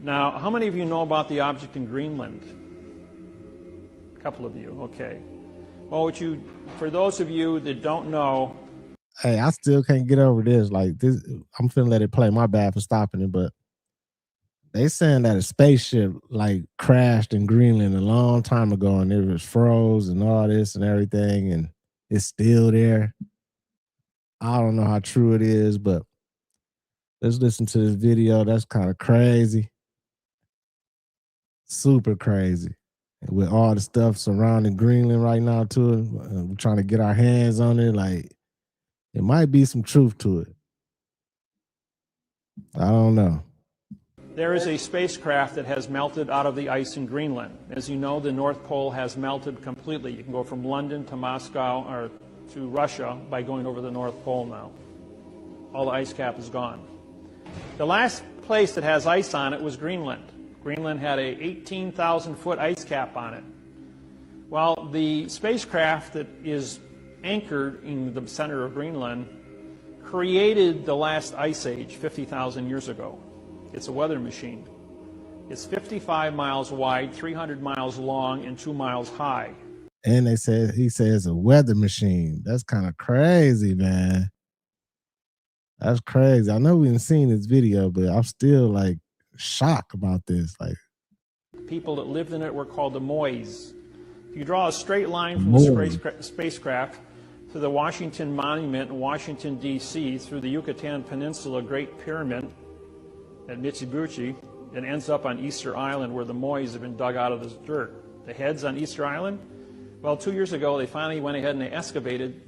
[SPEAKER 19] Now, how many of you know about the object in Greenland? A couple of you, okay. Well, for those of you that don't know.
[SPEAKER 2] Hey, I still can't get over this. Like this, I'm finna let it play. My bad for stopping it, but they saying that a spaceship like crashed in Greenland a long time ago and it was froze and all this and everything, and it's still there. I don't know how true it is, but let's listen to this video. That's kind of crazy. Super crazy. And with all the stuff surrounding Greenland right now too, we're trying to get our hands on it. Like, it might be some truth to it. I don't know.
[SPEAKER 19] There is a spacecraft that has melted out of the ice in Greenland. As you know, the North Pole has melted completely. You can go from London to Moscow or to Russia by going over the North Pole now. All the ice cap is gone. The last place that has ice on it was Greenland. Greenland had a 18,000-foot ice cap on it. Well, the spacecraft that is anchored in the center of Greenland created the last ice age 50,000 years ago. It's a weather machine. It's 55 miles wide, 300 miles long, and 2 miles high.
[SPEAKER 2] And he says a weather machine. That's kind of crazy, man. That's crazy. I know we haven't seen this video, but I'm still like shocked about this. Like,
[SPEAKER 19] people that lived in it were called the Mois. If you draw a straight line from the spacecraft to the Washington Monument in Washington, D.C., through the Yucatan Peninsula Great Pyramid at Mitsubishi, and ends up on Easter Island where the moais have been dug out of this dirt. The heads on Easter Island, well, 2 years ago, they finally went ahead and they excavated,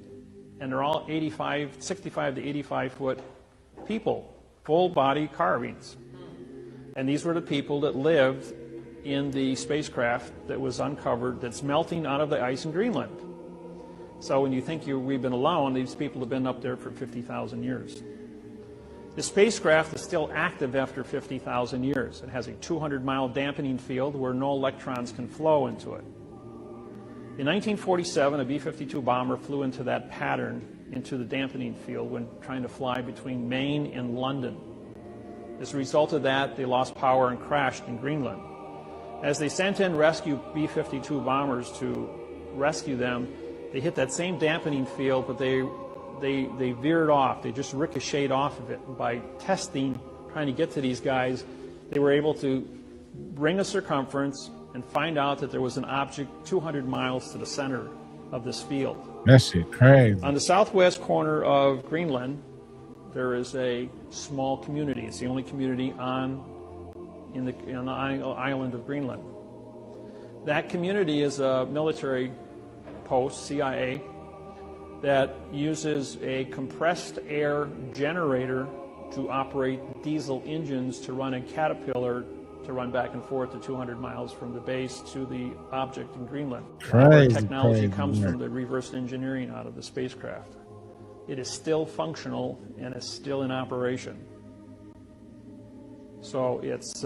[SPEAKER 19] and they're all 65 to 85 foot people, full body carvings. And these were the people that lived in the spacecraft that was uncovered that's melting out of the ice in Greenland. So when you think we've been alone, these people have been up there for 50,000 years. The spacecraft is still active after 50,000 years. It has a 200-mile dampening field where no electrons can flow into it. In 1947, a B-52 bomber flew into that pattern into the dampening field when trying to fly between Maine and London. As a result of that, they lost power and crashed in Greenland. As they sent in rescue B-52 bombers to rescue them, they hit that same dampening field, but they veered off. They just ricocheted off of it. And by testing, trying to get to these guys, they were able to bring a circumference and find out that there was an object 200 miles to the center of this field.
[SPEAKER 2] That shit crazy.
[SPEAKER 19] On the southwest corner of Greenland, there is a small community. It's the only community on the island of Greenland. That community is a military post, CIA, that uses a compressed air generator to operate diesel engines to run a Caterpillar to run back and forth to 200 miles from the base to the object in Greenland. Our technology comes from the reverse engineering out of the spacecraft. It is still functional and is still in operation. So it's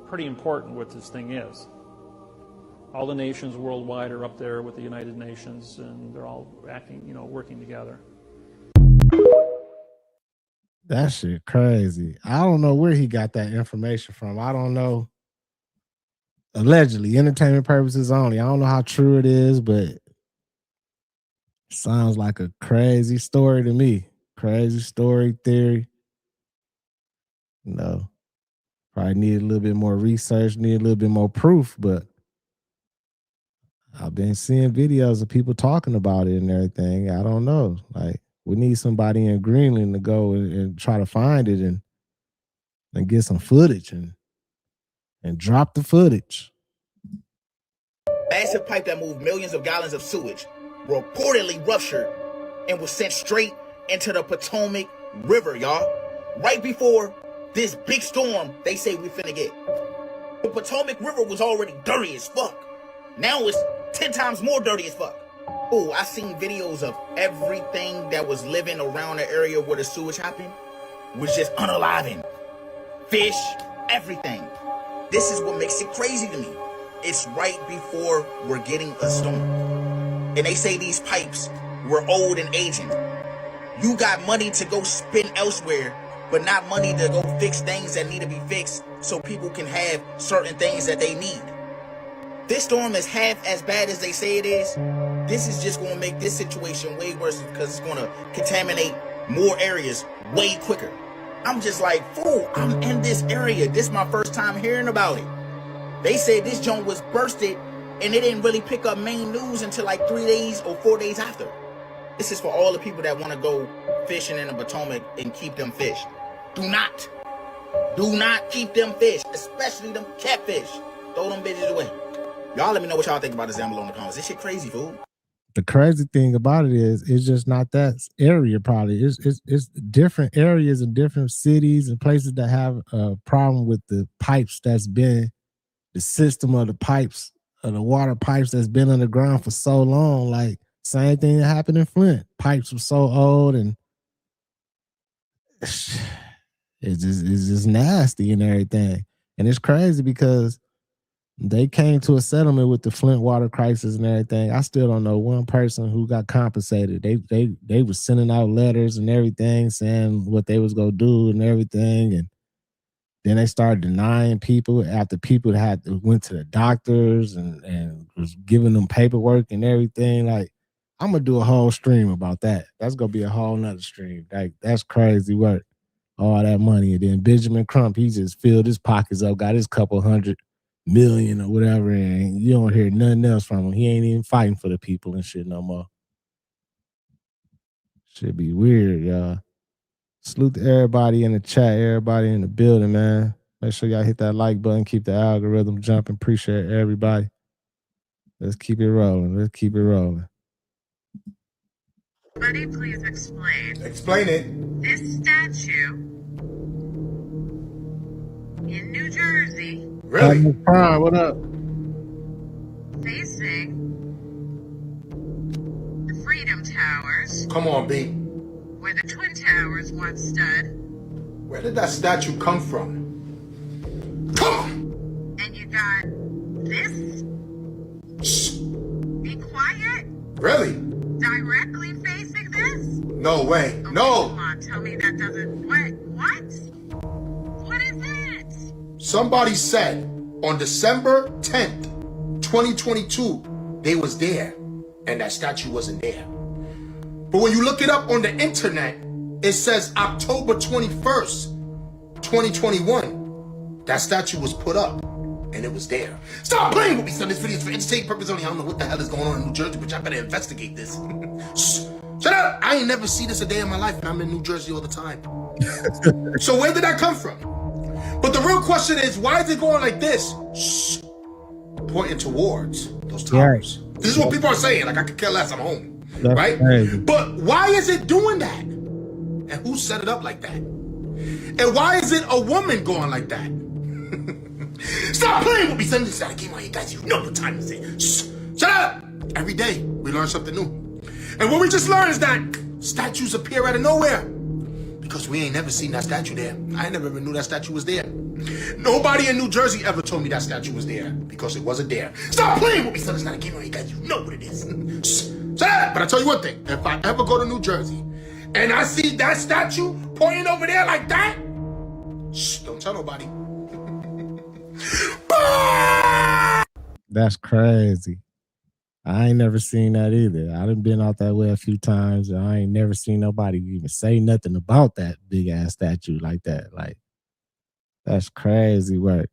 [SPEAKER 19] pretty important what this thing is. All the nations worldwide are up there with the United Nations, and they're all acting, working together.
[SPEAKER 2] That shit crazy. I don't know where he got that information from. I don't know. Allegedly, entertainment purposes only. I don't know how true it is, but it sounds like a crazy story to me. Crazy story theory. Probably need a little bit more research, need a little bit more proof, but I've been seeing videos of people talking about it and everything. I don't know. Like, we need somebody in Greenland to go and try to find it and get some footage and drop the footage.
[SPEAKER 1] Massive pipe that moved millions of gallons of sewage reportedly ruptured and was sent straight into the Potomac River, y'all. Right before this big storm they say we finna get. The Potomac River was already dirty as fuck. Now it's 10 times more dirty as fuck. Oh, I seen videos of everything that was living around the area where the sewage happened was just unaliving. Fish, everything. This is what makes it crazy to me. It's right before we're getting a storm. And they say these pipes were old and aging. You got money to go spend elsewhere, but not money to go fix things that need to be fixed so people can have certain things that they need. This storm is half as bad as they say it is. This is just going to make this situation way worse because it's going to contaminate more areas way quicker. I'm just like, fool, I'm in this area. This is my first time hearing about it. They said this joint was bursted and they didn't really pick up main news until like 3 days or 4 days after. This is for all the people that want to go fishing in the Potomac and keep them fish. Do not keep them fish, especially them catfish. Throw them bitches away. Y'all let me know what y'all think about this down below in the comments. This shit crazy, fool.
[SPEAKER 2] The crazy thing about it is, it's just not that area. Probably it's different areas and different cities and places that have a problem with the pipes that's been the system of the pipes of the water pipes that's been underground for so long. Like same thing that happened in Flint. Pipes were so old and it's just nasty and everything. And it's crazy because they came to a settlement with the Flint water crisis and everything. I still don't know one person who got compensated. They were sending out letters and everything saying what they was gonna do and everything, and then they started denying people after people went to the doctors and was giving them paperwork and everything. Like, I'm gonna do a whole stream about that. That's gonna be a whole nother stream. Like, that's crazy work. All that money, and then Benjamin Crump, he just filled his pockets up, got his couple $100 million or whatever, and you don't hear nothing else from him. He ain't even fighting for the people and shit no more. Should be weird, y'all. Salute to everybody in the chat, everybody in the building, man. Make sure y'all hit that like button, keep the algorithm jumping. Appreciate everybody. Let's keep it rolling. Let's keep it rolling.
[SPEAKER 20] Somebody please explain.
[SPEAKER 1] Explain it.
[SPEAKER 20] This statue in New Jersey
[SPEAKER 1] Really?
[SPEAKER 2] Prime, what up?
[SPEAKER 20] facing the Freedom Towers,
[SPEAKER 1] Come on, B.
[SPEAKER 20] where the Twin Towers once stood,
[SPEAKER 1] Where did that statue come from? Come on!
[SPEAKER 20] and you got this?
[SPEAKER 1] Shh.
[SPEAKER 20] Be quiet?
[SPEAKER 1] Really?
[SPEAKER 20] Directly facing this?
[SPEAKER 1] No way.
[SPEAKER 20] Okay,
[SPEAKER 1] No!
[SPEAKER 20] Come on, tell me that doesn't. What? What is it?
[SPEAKER 1] Somebody said on December 10th, 2022, they was there, and that statue wasn't there. But when you look it up on the internet, it says October 21st, 2021. That statue was put up, and it was there. Stop playing with me, son. This video is for entertainment purpose only. I don't know what the hell is going on in New Jersey, but y'all better investigate this. Shh. Shut up! I ain't never seen this a day in my life, and I'm in New Jersey all the time. So where did that come from? But the real question is, why is it going like this? Shh. Pointing towards those towers. Right. This is what people are saying. Like, I could care less, I'm home.
[SPEAKER 2] That's
[SPEAKER 1] right?
[SPEAKER 2] crazy.
[SPEAKER 1] But why is it doing that? And who set it up like that? And why is it a woman going like that? Stop playing with me, son. This is not a game on you guys. You know what time is it. Shh. Shut up! Every day, we learn something new. And what we just learned is that statues appear out of nowhere. Because we ain't never seen that statue there. I never even knew that statue was there. Nobody in New Jersey ever told me that statue was there because it wasn't there. Stop playing with me, son. It's not a game on you guys. You know what it is. Shh. Shut up! But I tell you one thing. If I ever go to New Jersey and I see that statue pointing over there like that, shh, don't tell nobody.
[SPEAKER 2] That's crazy. I ain't never seen that either. I done been out that way a few times, and I ain't never seen nobody even say nothing about that big ass statue like that. Like, that's crazy work.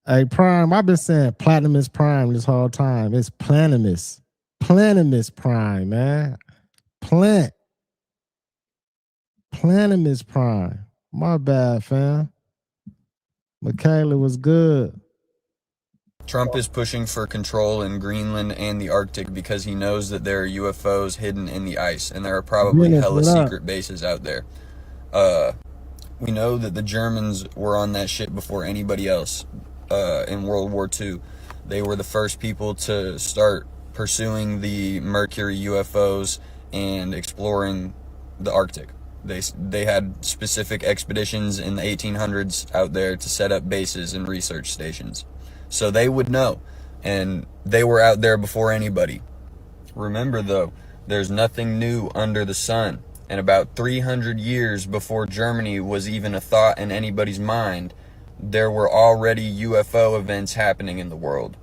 [SPEAKER 2] Hey, Prime, I've been saying Platimus Prime this whole time. It's Planimus. Planimus Prime, man. Planimus Prime. My bad, fam. Michaela was good.
[SPEAKER 21] Trump is pushing for control in Greenland and the Arctic because he knows that there are UFOs hidden in the ice, and there are probably hella secret bases out there. We know that the Germans were on that shit before anybody else in World War II. They were the first people to start pursuing the Mercury UFOs and exploring the Arctic. They had specific expeditions in the 1800s out there to set up bases and research stations. So they would know, and they were out there before anybody. Remember though, there's nothing new under the sun, and about 300 years before Germany was even a thought in anybody's mind, there were already UFO events happening in the world.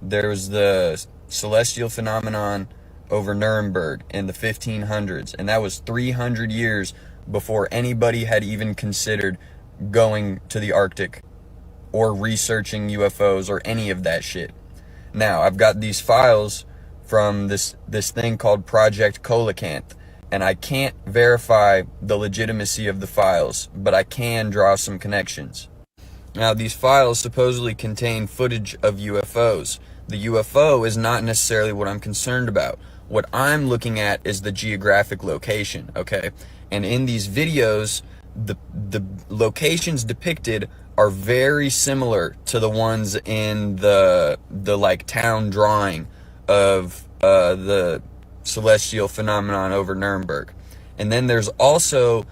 [SPEAKER 21] There was the celestial phenomenon over Nuremberg in the 1500s, and that was 300 years before anybody had even considered going to the Arctic or researching UFOs or any of that shit. Now, I've got these files from this thing called Project Coelacanth, and I can't verify the legitimacy of the files, but I can draw some connections. Now, these files supposedly contain footage of UFOs. The UFO is not necessarily what I'm concerned about. What I'm looking at is the geographic location, okay? And in these videos, the locations depicted are very similar to the ones in the like town drawing of the celestial phenomenon over Nuremberg. And then there's also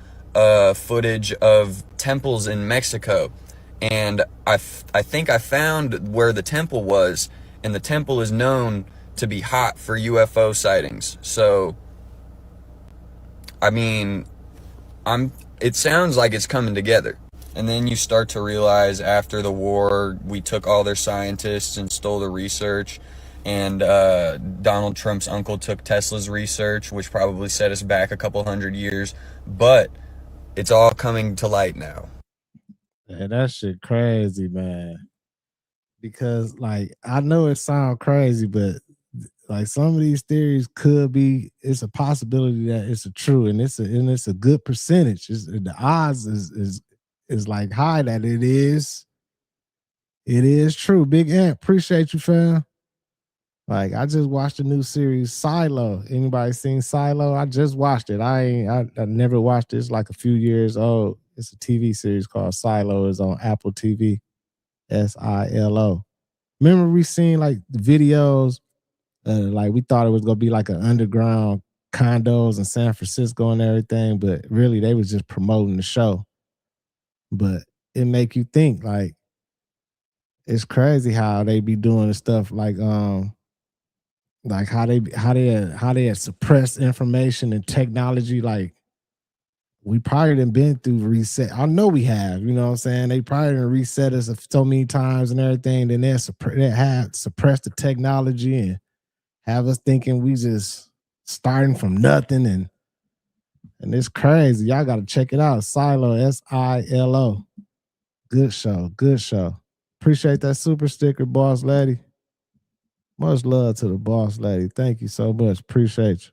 [SPEAKER 21] footage of temples in Mexico, and I think I found where the temple was, and the temple is known to be hot for UFO sightings. So I mean, it sounds like it's coming together. And then you start to realize after the war, we took all their scientists and stole the research. And Donald Trump's uncle took Tesla's research, which probably set us back a couple 100 years. But it's all coming to light now.
[SPEAKER 2] Man, that shit crazy, man. Because, like, I know it sounds crazy, but like some of these theories could be, it's a possibility that it's a true, and it's a good percentage. The odds is like high that it is true. Big Ant, appreciate you, fam. Like I just watched a new series, Silo. Anybody seen Silo? I just watched it. I never watched it. It's like a few years old. It's a TV series called Silo. It's on Apple TV. SILO. Remember we seen like the videos, like we thought it was gonna be like an underground condos in San Francisco and everything, but really they was just promoting the show. But it make you think, like, it's crazy how they be doing the stuff like how they had suppressed information and technology. Like we probably done been through reset. I know we have, you know what I'm saying? They probably done reset us so many times and everything. Then they had suppressed the technology and have us thinking we just starting from nothing. And it's crazy. Y'all got to check it out. Silo, SILO. Good show. Good show. Appreciate that super sticker, boss lady. Much love to the boss lady. Thank you so much. Appreciate you.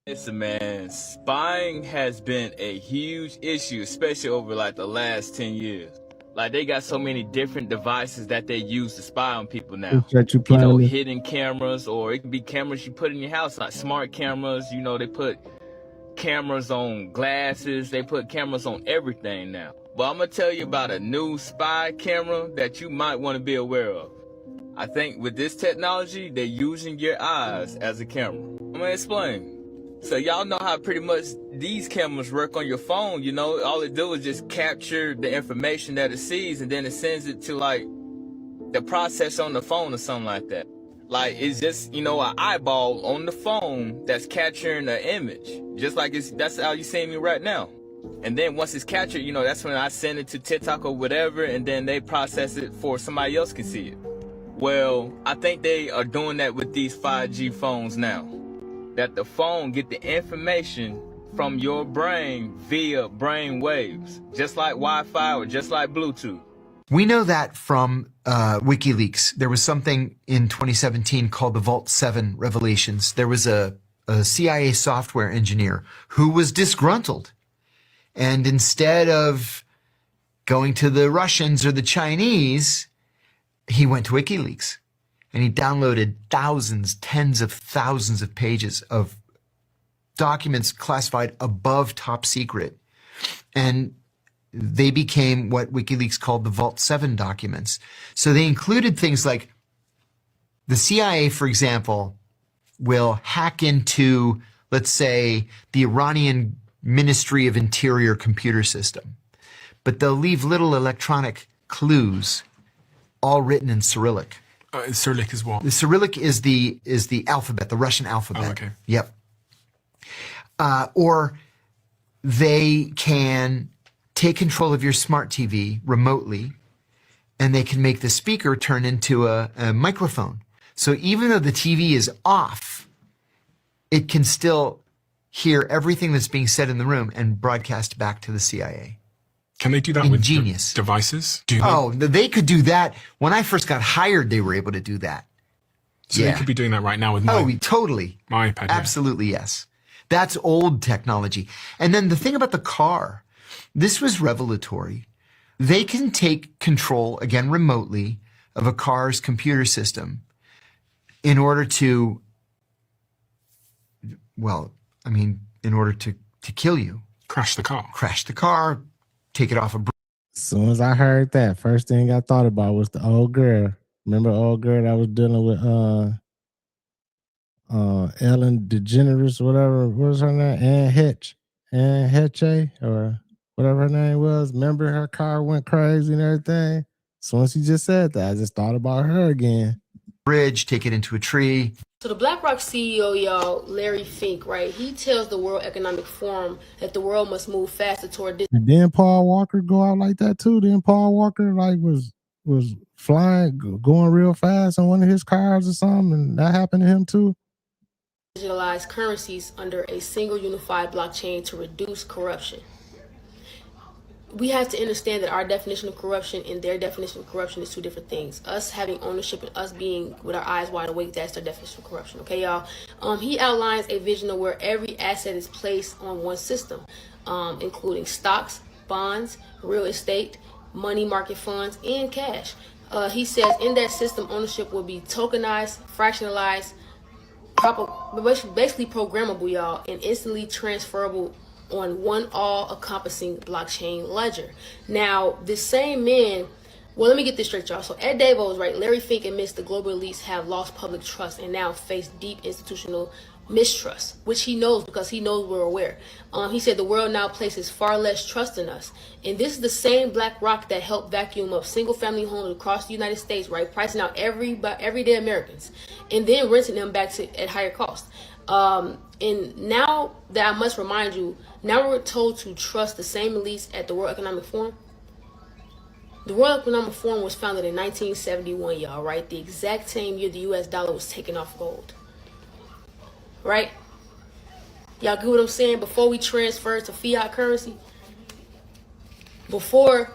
[SPEAKER 3] Listen, man, spying has been a huge issue, especially over like the last 10 years. Like they got so many different devices that they use to spy on people now.
[SPEAKER 2] Appreciate you
[SPEAKER 3] You
[SPEAKER 2] playing
[SPEAKER 3] know,
[SPEAKER 2] this.
[SPEAKER 3] hidden cameras, or it can be cameras you put in your house, like smart cameras. You know, they put cameras on glasses. They put cameras on everything now. But I'm going to tell you about a new spy camera that you might want to be aware of. I think with this technology, they're using your eyes as a camera. I'm going to explain. So y'all know how pretty much these cameras work on your phone, you know? All it do is just capture the information that it sees, and then it sends it to like the processor on the phone or something like that. Like it's just, you know, an eyeball on the phone that's capturing the image. Just like that's how you see me right now. And then once it's captured, you know, that's when I send it to TikTok or whatever, and then they process it for somebody else can see it. Well, I think they are doing that with these 5G phones now. That the phone get the information from your brain via brain waves, just like Wi-Fi or just like Bluetooth.
[SPEAKER 22] We know that from WikiLeaks. There was something in 2017 called the Vault 7 revelations. There was a CIA software engineer who was disgruntled. And instead of going to the Russians or the Chinese, he went to WikiLeaks. And he downloaded thousands, tens of thousands of pages of documents classified above top secret. And they became what WikiLeaks called the Vault 7 documents. So they included things like the CIA, for example, will hack into, let's say, the Iranian Ministry of Interior computer system. But they'll leave little electronic clues, all written in Cyrillic.
[SPEAKER 23] Cyrillic is what?
[SPEAKER 22] The Cyrillic is the alphabet, the Russian alphabet.
[SPEAKER 23] Oh, okay.
[SPEAKER 22] Yep. Or they can take control of your smart TV remotely, and they can make the speaker turn into a microphone. So even though the TV is off, it can still hear everything that's being said in the room and broadcast back to the CIA.
[SPEAKER 23] Can they do that with devices?
[SPEAKER 22] Oh, they could do that. When I first got hired, they were able to do that.
[SPEAKER 23] So they could be doing that right now with
[SPEAKER 22] totally.
[SPEAKER 23] My iPad. Yeah.
[SPEAKER 22] Absolutely, yes. That's old technology. And then the thing about the car, this was revelatory. They can take control, again, remotely, of a car's computer system in order to, in order to kill you.
[SPEAKER 23] Crash the car.
[SPEAKER 22] Crash the car. Take it off a bridge.
[SPEAKER 2] As soon as I heard that, first thing I thought about was the old girl. Remember old girl that was dealing with Ellen DeGeneres, whatever. What was her name? Anne Heche, or whatever her name was. Remember her car went crazy and everything? As soon as she just said that, I just thought about her again.
[SPEAKER 22] Bridge, take it into a tree.
[SPEAKER 24] So the BlackRock CEO, y'all, Larry Fink, right? He tells the World Economic Forum that the world must move faster toward this.
[SPEAKER 2] And then Paul Walker go out like that too. Then Paul Walker was was flying, going real fast on one of his cars or something, and that happened to him too?
[SPEAKER 24] Digitalized currencies under a single unified blockchain to reduce corruption. We have to understand that our definition of corruption and their definition of corruption is two different things. Us having ownership and us being with our eyes wide awake, that's their definition of corruption. Okay, y'all? He outlines a vision of where every asset is placed on one system, including stocks, bonds, real estate, money market funds, and cash. He says in that system, ownership will be tokenized, fractionalized, basically programmable, y'all, and instantly transferable on one all-encompassing blockchain ledger. Now, this same man, well, let me get this straight, y'all. So at Davos, right, Larry Fink admits the global elites have lost public trust and now face deep institutional mistrust, which he knows because he knows we're aware. He said the world now places far less trust in us. And this is the same black rock that helped vacuum up single-family homes across the United States, right, pricing out everyday Americans and then renting them back at higher cost. And now that I must remind you, now we're told to trust the same elites at the World Economic Forum. The World Economic Forum was founded in 1971, y'all, right? The exact same year the US dollar was taken off gold. Right? Y'all get what I'm saying? Before we transfer to fiat currency, before,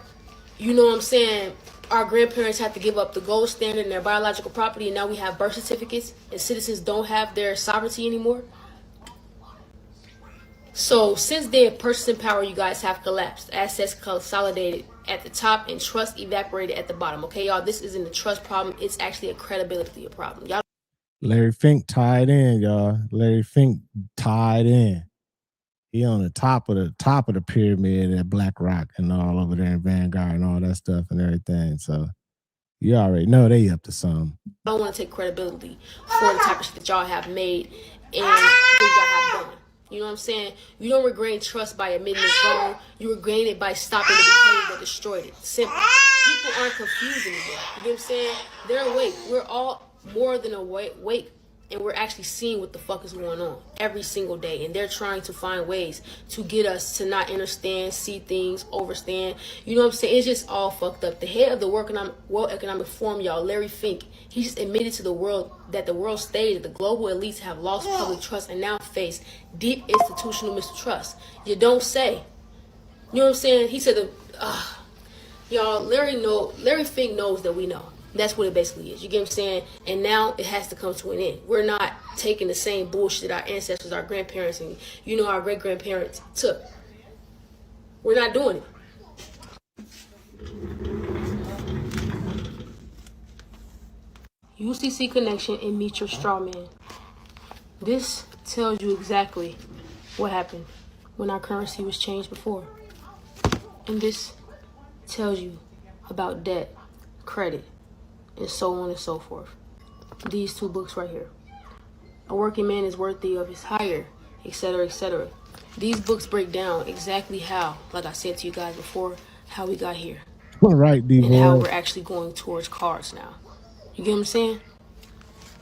[SPEAKER 24] you know what I'm saying, our grandparents had to give up the gold standard and their biological property, and now we have birth certificates, and citizens don't have their sovereignty anymore. So since then, purchasing power, you guys, have collapsed. Assets consolidated at the top and trust evaporated at the bottom. Okay, y'all, this isn't a trust problem. It's actually a credibility problem. Y'all.
[SPEAKER 2] Larry Fink tied in, y'all. Larry Fink tied in. He on the top of the pyramid at BlackRock and all over there in Vanguard and all that stuff and everything. So you already know they up to something.
[SPEAKER 24] I don't want to take credibility for the type of shit that y'all have made and things y'all have done. You know what I'm saying? You don't regain trust by admitting it's wrong. You regain it by stopping the behavior that destroyed it. Simple. People aren't confused anymore. You know what I'm saying? They're awake. We're all more than awake. And we're actually seeing what the fuck is going on every single day. And they're trying to find ways to get us to not understand, see things, overstand. You know what I'm saying? It's just all fucked up. The head of the World Economic Forum, y'all, Larry Fink, he just admitted to the world that the world stage, that the global elites have lost public trust and now face deep institutional mistrust. You don't say. You know what I'm saying? He said, y'all, Larry Fink knows that we know. That's what it basically is. You get what I'm saying? And now it has to come to an end. We're not taking the same bullshit our ancestors, our grandparents, and our great-grandparents took. We're not doing it. UCC connection and meet your straw man. This tells you exactly what happened when our currency was changed before. And this tells you about debt, credit, and so on and so forth. These two books right here. A working man is worthy of his hire, etc., etc. These books break down exactly how, like I said to you guys before, how we got here.
[SPEAKER 2] Right, D-boy.
[SPEAKER 24] And how we're actually going towards cars now. You get what I'm saying?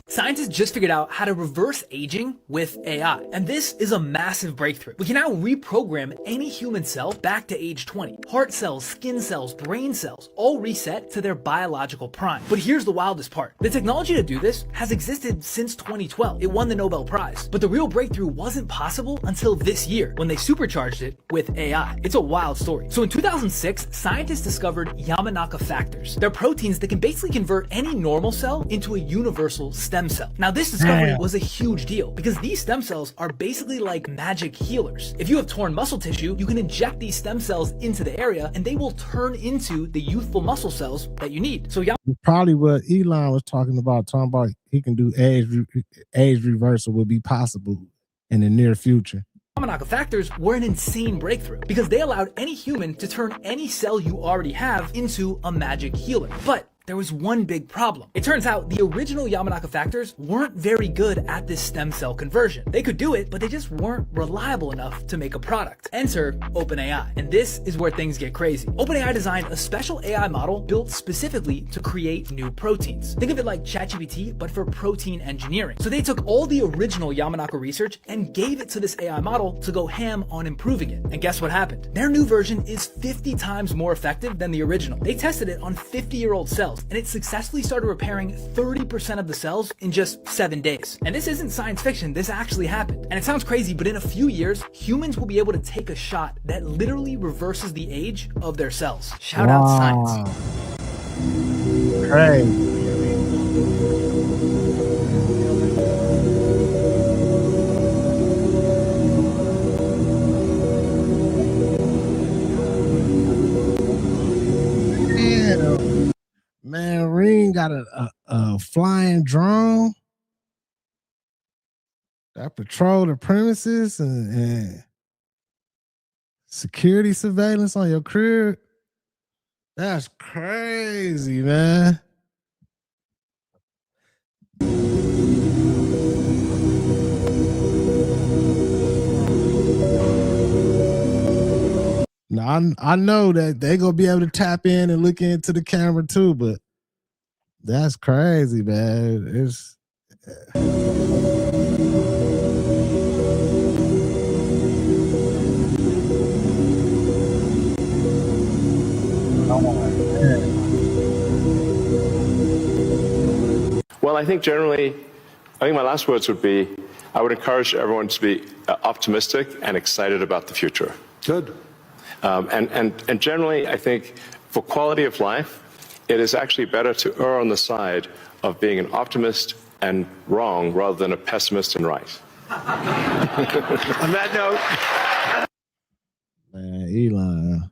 [SPEAKER 5] Scientists just figured out how to reverse aging with AI, and this is a massive breakthrough. We can now reprogram any human cell back to age 20. Heart cells, skin cells, brain cells, all reset to their biological prime. But here's the wildest part. The technology to do this has existed since 2012. It won the Nobel Prize. But the real breakthrough wasn't possible until this year, when they supercharged it with AI. It's a wild story. So in 2006, scientists discovered Yamanaka factors. They're proteins that can basically convert any normal cell into a universal stem cell. Now, this discovery was a huge deal because these stem cells are basically like magic healers. If you have torn muscle tissue, you can inject these stem cells into the area and they will turn into the youthful muscle cells that you need. So
[SPEAKER 2] probably what Elon was talking about he can do age reversal will be possible in the near future.
[SPEAKER 5] Yamanaka factors were an insane breakthrough because they allowed any human to turn any cell you already have into a magic healer. But there was one big problem. It turns out the original Yamanaka factors weren't very good at this stem cell conversion. They could do it, but they just weren't reliable enough to make a product. Enter OpenAI. And this is where things get crazy. OpenAI designed a special AI model built specifically to create new proteins. Think of it like ChatGPT, but for protein engineering. So they took all the original Yamanaka research and gave it to this AI model to go ham on improving it. And guess what happened? Their new version is 50 times more effective than the original. They tested it on 50-year-old cells, and it successfully started repairing 30% of the cells in just 7 days. And this isn't science fiction, this actually happened. And it sounds crazy, but in a few years, humans will be able to take a shot that literally reverses the age of their cells. Shout out science.
[SPEAKER 2] Crazy. Man, Ring got a flying drone that patrol the premises and security surveillance on your crib. That's crazy, man. Now, I know that they gonna be able to tap in and look into the camera too, but that's crazy, man. It's
[SPEAKER 7] Well, I think my last words would be, I would encourage everyone to be optimistic and excited about the future.
[SPEAKER 8] Good.
[SPEAKER 7] And generally, I think for quality of life, it is actually better to err on the side of being an optimist and wrong rather than a pessimist and right. On that note.
[SPEAKER 2] Man,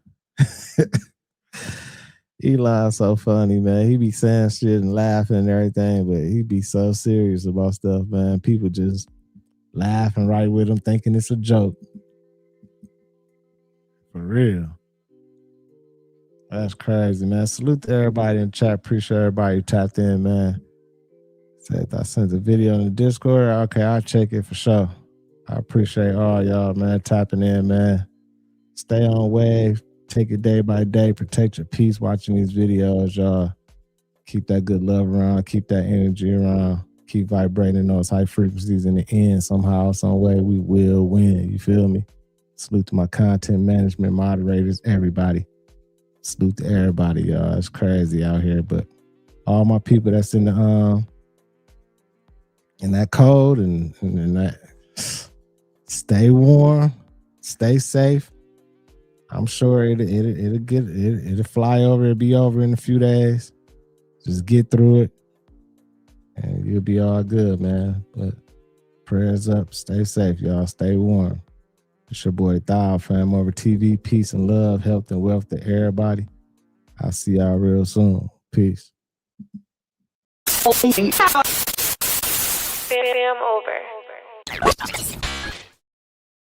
[SPEAKER 2] Elon's so funny, man. He be saying shit and laughing and everything, but he be so serious about stuff, man. People just laughing right with him, thinking it's a joke. For real. That's crazy, man. Salute to everybody in the chat. Appreciate everybody who tapped in, man. Said I sent the video in the Discord. Okay, I'll check it for sure. I appreciate all y'all, man, tapping in, man. Stay on wave. Take it day by day. Protect your peace watching these videos, y'all. Keep that good love around. Keep that energy around. Keep vibrating those high frequencies. In the end, somehow, some way, we will win. You feel me? Salute to my content management moderators, everybody. Salute to everybody, y'all. It's crazy out here, but all my people that's in the in that code and that, stay warm, stay safe. I'm sure it'll fly over. It'll be over in a few days. Just get through it, and you'll be all good, man. But prayers up. Stay safe, y'all. Stay warm. It's your boy Thou, FamOverTV. Peace and love, health and wealth to everybody. I'll see y'all real soon. Peace.
[SPEAKER 9] Fam over.